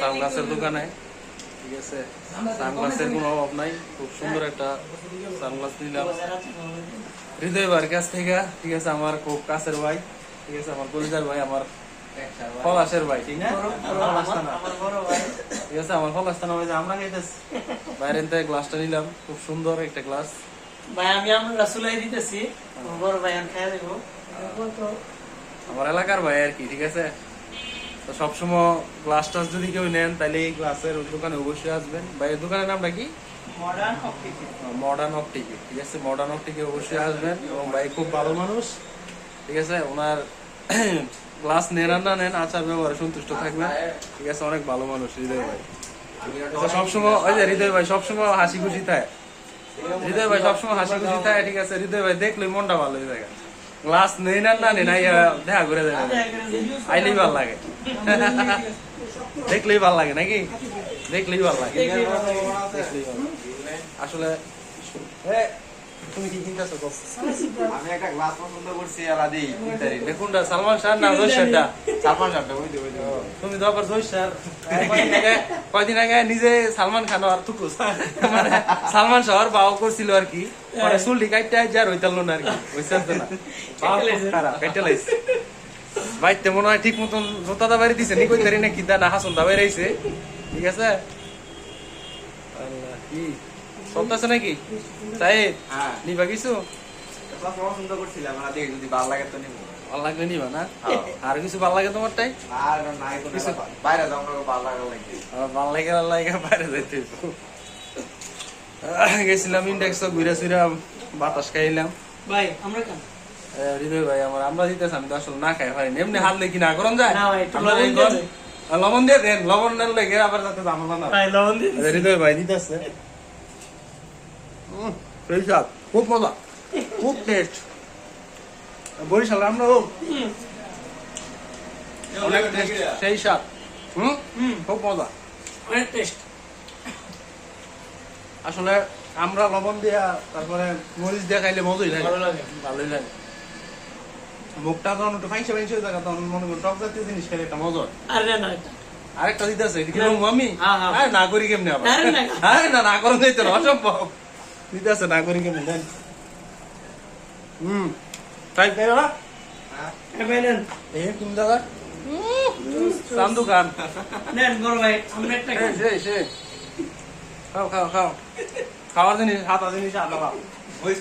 সানগ্লাসের দোকানে, ঠিক আছে, সানগ্লাসের কোনো অভাব নাই। খুব সুন্দর একটা সানগ্লাস নিলাম হৃদয় ভাইয়ের কাছ থেকে, ঠিক আছে, আমার খুব কাছের ভাই, ঠিক আছে, আমার পরিচয় ভাই, আমার পলাশের ভাই, ঠিক না, ঠিক আছে, আমার পলাশথানা ভাই। আমরা খাইতেছি বাইরের থেকে গ্লাসটা নিলাম, খুব সুন্দর একটা গ্লাস ভাই। আমরা চুলাই দিতেছি, বড় ভাই খাই দেব, আমার এলাকার ভাই আর কি, ঠিক আছে। তো সবসময় গ্লাস টাস যদি কেউ নেন তাহলে এই গ্লাসের দোকানে অবশ্যই আসবেন। ভাইয়ের দোকানের নামটা কি? মডার্ন অপটিক, ঠিক আছে, মডার্ন অপটিকে অবশ্যই আসবেন। এবং ভাই খুব ভালো মানুষ, ঠিক আছে, ওনার গ্লাস নেন আর না নেন আচার ব্যবহারে সন্তুষ্ট থাকবেন, ঠিক আছে, অনেক ভালো মানুষ হৃদয় ভাই। সবসময় ওই যে হৃদয় ভাই সবসময় হাসি খুশি থাকে, হৃদয় ভাই সবসময় হাসি খুশি থাকে, ঠিক আছে। হৃদয় ভাই দেখলে মনটা ভালো হয়ে যায়। গ্লাস নেই না নেই দেখা করে দেয়, আইলেই ভাল লাগে, দেখলেই ভাল লাগে নাকি, দেখলেই ভাল লাগে আসলে। তুমি কি কিনতেছো? আমি একটা গ্লাস পছন্দ করছি আর আদি দেখুনটা সালমান শাহ না জয় শাহটা? সালমান শাহটা ওই তুমি তো আবার জয় শাহ। কয়দিন আগে নিজে সালমান খান আর তুকুস মানে সালমান শাহর বাও করছিল আর কি, মানে চুলটি কাটতে যার হইতাল না আর কি, বুঝতে না খারাপ কাটতে লাইছে ভাই। তেমন হয় ঠিক মতন জোতা দা বাড়ি দিছে নি, কই তারি না কি দা না হাসন দা বাইরে আইছে, ঠিক আছে। আল্লাহ কি চলতেছে নাকি সাহেব? হ্যাঁ নিবা কিছু? গ্লাস পছন্দ করছিলাম আর আদি যদি ভালো লাগে তো নিব। ভালো লাগবে নিবা না? আর কিছু ভালো লাগে তোমারটাই? আর নাই কোনো বাইরে যাও না, ভালো লাগে লাগবে। ভালো লাগে বাইরে যাইতে গেছিলাম ইন্ডেক্স ঘুরে ফিরে বাতাস খাইলাম ভাই। আমরা কেন হৃদয় ভাই আমার আমরা দিতেছি, আমি তো আসলে না খাই পারি এমনি হাত দেখি না করন যায় না ভাই, একটু আপনার লবণ এই দিয়ে গন- দেন। লবণ দিয়ে দেন, লবণের লেগে আবার যাতে জামালা না। ভাই লবণ দিন। হৃদয় ভাই দিতেছে, সেই স্বাদ, খুব মজা, খুব টেস্ট। বরিশাল আমরা অনেক টেস্ট, সেই স্বাদ, খুব মজা। অনেক টেস্ট। আসলে আমরা লবণ দিয়া তারপরে মরিচ দিয়ে খাইলে মজাই লাগে, ভালো লাগে। ভালোই লাগে। মুখটা তখন একটু ফাইসে ফাইসে হয়ে থাকে, তখন মনে করি টক জাতীয় জিনিস খেলে একটা মজা হয়। আরে না এটা আরেকটা দিতেছে আমি হ্যাঁ, হ্যাঁ। আরে না করি কেমনি আবার, আরে না। আরে না করেন যাইতে না, অসম্ভব দিতেছে না করি কেমনি দেন। তাই তাই না ভাই নেন এই তুমি দাদা চান দোকান নেন বড় ভাই, আমরা একটা খাই। সে খাও খাওয়ার জিনিস হাতা জিনিস আলাদা বুঝছ